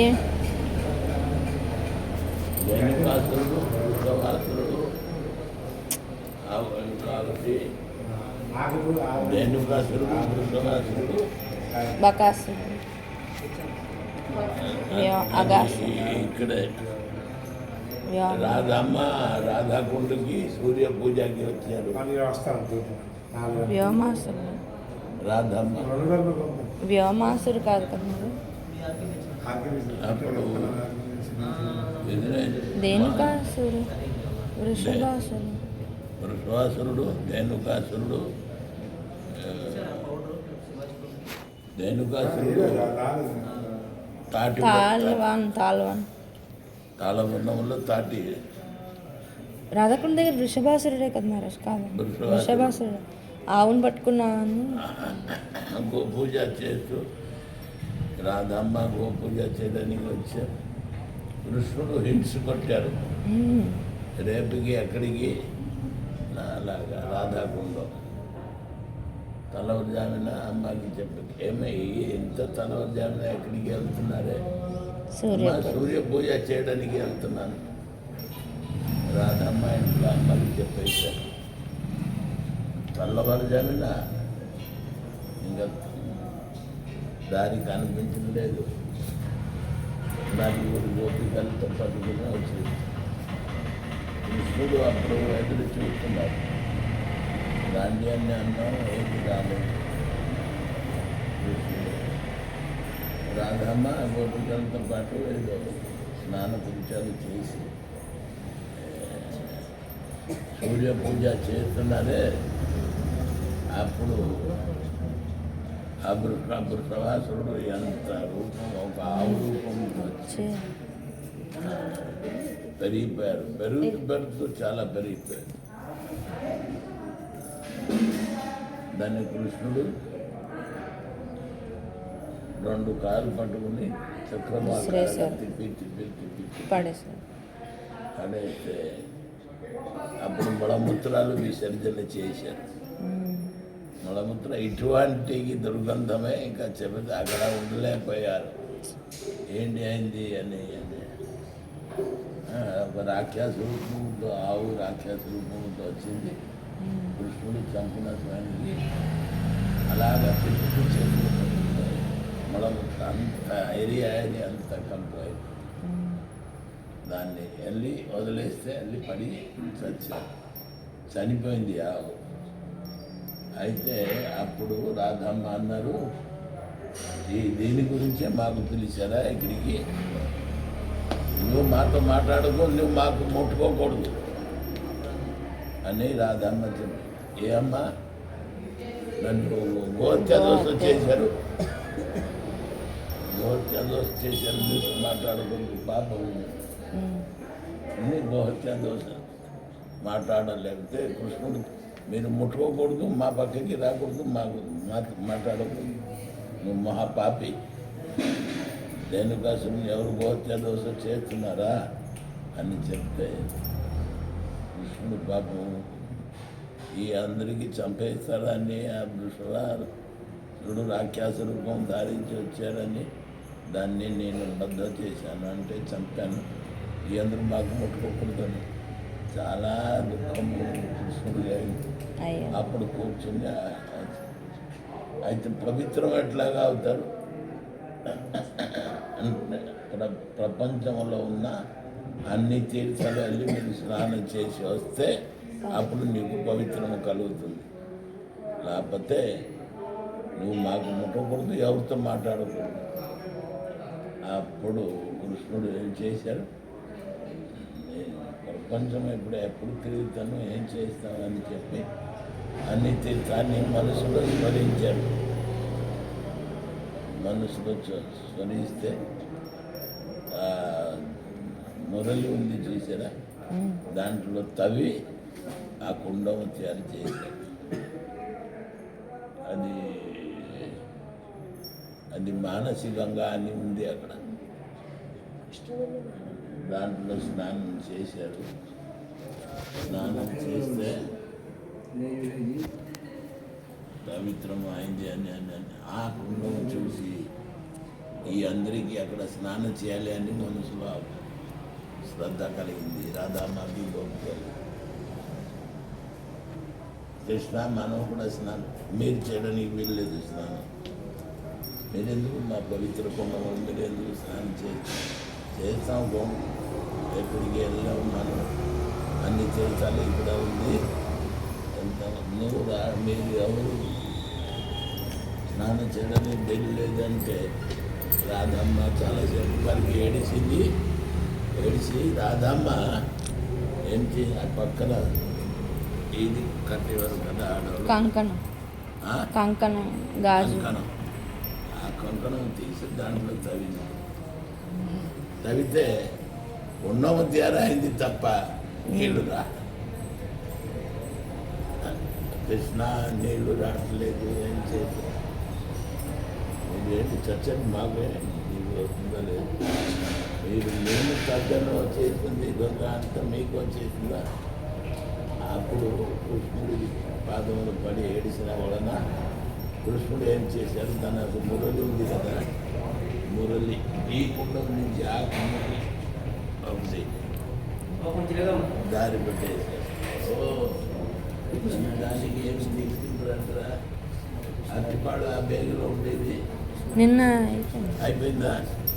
ఏ ధనుకాసురుడు వృషభాసురుడు కాబట్టి ధనుకాసురుడు వృషభాసురుడు బకాసురుడు అగాసురుడు ఇక్కడే రాధమ్మ రాధాకుండకి సూర్య పూజకి వచ్చారు. వ్యోమాసురుడు రాధమ్మ వ్యోమాసురు కాదు కదా మరి. అప్పుడు ధేనుకాసురు వృషభాసురుడు వృషభాసురుడు ధేనుకాసురుడు తాళబంధంలో తాటి రాధాకుండ దగ్గర వృషభాసురుడే కదా మహారాజ్ కాదు వృషభాసురుడు ఆవును పట్టుకున్నాను గోపూజ చేస్తూ రాధమ్మ గోపూజ చేయడానికి వచ్చారు. కృష్ణుడు హింస కొట్టారు. రేపుకి ఎక్కడికి అలాగా రాధాకుండం తలవరజామిన అమ్మకి చెప్పి ఏమయ్యి ఇంత తలవరజామిన ఎక్కడికి వెళ్తున్నారే? సూర్య పూజ చేయడానికి వెళ్తున్నాను. రాధమ్మ ఇంట్లో అమ్మకి చెప్పేశారు. తెల్లవారుజామిన ఇంకా దారి కనిపించడం లేదు. నలుగురు గోపికలతో పట్టుకుని వచ్చేది. కృష్ణుడు అప్పుడు ఎదురు చూస్తున్నాడు. రాండి అని అన్నాం, ఏది రాలేదు. కృష్ణుడు రాధమ్మ గోపికలతో పాటు ఏదో స్నాన పూజలు చేసి సూర్య పూజ చేస్తున్నారే. అప్పుడు వృషభాసురుడు ఎంత రూపం, ఒక ఆవు రూపం వచ్చి పెరిగిపోయారు. పెరుగుతూ చాలా పెరిగిపోయారు. దాన్ని కృష్ణుడు 2 కాళ్ళు పట్టుకుని చక్రవాకారంగా తిప్పి పడేస్తే అప్పుడు మలమూత్రాలు విసర్జన చేశారు. మలమూత్ర ఇటువంటి దుర్గంధమే ఇంకా చెబితే అక్కడ ఉండలేకపోయారు. ఏంటి అయింది అని ఒక రాక్షస రూపంతో ఆవు రాక్షస రూపంతో వచ్చింది. కృష్ణుడు చంపిన స్వామికి అలాగా తిప్పుతూ చేతులు మలమూత్ర అంత ఏరియా అంత కంపోయి దాన్ని వెళ్ళి వదిలేస్తే వెళ్ళి పడి చనిపోయింది ఆవు. అయితే అప్పుడు రాధమ్మ అన్నారు, దీని గురించే మాకు పిలిచారా ఇక్కడికి? నువ్వు మాతో మాట్లాడుకో, నువ్వు మాకు ముట్టుకోకూడదు అని రాధమ్మ చెప్పి, ఏ అమ్మ నన్ను గోహత్యాదోష చేశారు, గోహత్యాదోష చేశారు, నీకు మాట్లాడకూడదు పాపం అని గోహత్యాదోష మాట్లాడలేకపోతే కృష్ణుడు మీరు ముట్టుకోకూడదు, మా పక్కకి రాకూడదు, మాకు మాట్లాడకూడదు, నువ్వు మహాపాపి, ధేనుకాసురుని ఎవరు గోహత్యాదోష చేస్తున్నారా అని చెప్తే కృష్ణుడు పాపం ఈ అందరికీ చంపేస్తారని ఆ వృషభాసురుడు రాక్షస రూపం ధారించి వచ్చారని దాన్ని నేను బద్ధ చేశాను, అంటే చంపాను, ఈ అందరూ మాకు ముట్టుకోకూడదని చాలా దుఃఖం కృష్ణుడు జరిగింది. అప్పుడు కూర్చుని అయితే పవిత్రం ఎట్లాగా అవుతారు? ప్రపంచంలో ఉన్న అన్ని తీర్థాలు వెళ్ళి మీరు స్నానం చేసి వస్తే అప్పుడు నీకు పవిత్రము కలుగుతుంది. లేకపోతే నువ్వు మాకు ముట్టకూడదు, ఎవరితో మాట్లాడకూడదు. అప్పుడు కృష్ణుడు ఏం చేశారు? ప్రపంచం ఎప్పుడు తిరుగుతాను, ఏం చేస్తామని చెప్పి అన్ని తీర్థాన్ని మనసులో స్మరించాడు. మనసులో స్మరిస్తే మురళి ఉంది చూసారా, దాంట్లో తవ్వి ఆ కుండము తయారు చేశాడు. అది మానసికంగా అని ఉంది అక్కడ. దాంట్లో స్నానం చేశారు. స్నానం చేస్తే పవిత్రం అయింది అని ఆ కుండము చూసి ఈ అందరికీ అక్కడ స్నానం చేయాలి అని మనసులో శ్రద్ధ కలిగింది. రాధామాకి గోపికలు కృష్ణ మనం కూడా స్నానం మీరు చేయడానికి వీల్లేదు స్నానం. మీరెందుకు మా పవిత్ర కుంభం మీరు ఎందుకు స్నానం చేస్తాం గోము ఎక్కడికి వెళ్ళాం మనం అన్ని చేసాలి ఇక్కడ ఉంది ఎంత నువ్వు మీరు ఎవరు స్నానం చేయడానికి వెళ్ళలేదంటే రాధమ్మ చాలాసేపు వారికి ఏడిసి రాధమ్మ ఏంటి ఆ పక్కన ఇది కట్టేవారు కదా ఆడవాళ్ళు కంకణం కంకణం గాజు కంకణం. ఆ కంకణం తీసి దాంట్లో తవ్వితే ఉన్నవ తేరా అయింది తప్ప నీళ్లు రా కృష్ణ నీళ్లు రావట్లేదు ఏం చేయదు. ఏంటి చచ్చని మాకే నీకు వస్తుందా లేదు. మీరు నేను తగ్గను వచ్చేసింది దొంగ అంతా మీకు వచ్చేసిందా. అప్పుడు కృష్ణుడి పాదములు పడి ఏడిసిన వలన కృష్ణుడు ఏం చేశాడు, తనకు మురళి ఉంది కదా, మురళి ఈ కుండం నుంచి ఆ కుండకి ఒకటి దారి పెట్టేశారు. దానికి ఏమి తీసుకుంటారంటారా. అరటిపాడు ఆ బేగులో ఉండేది నిన్న అయిపోయిందా.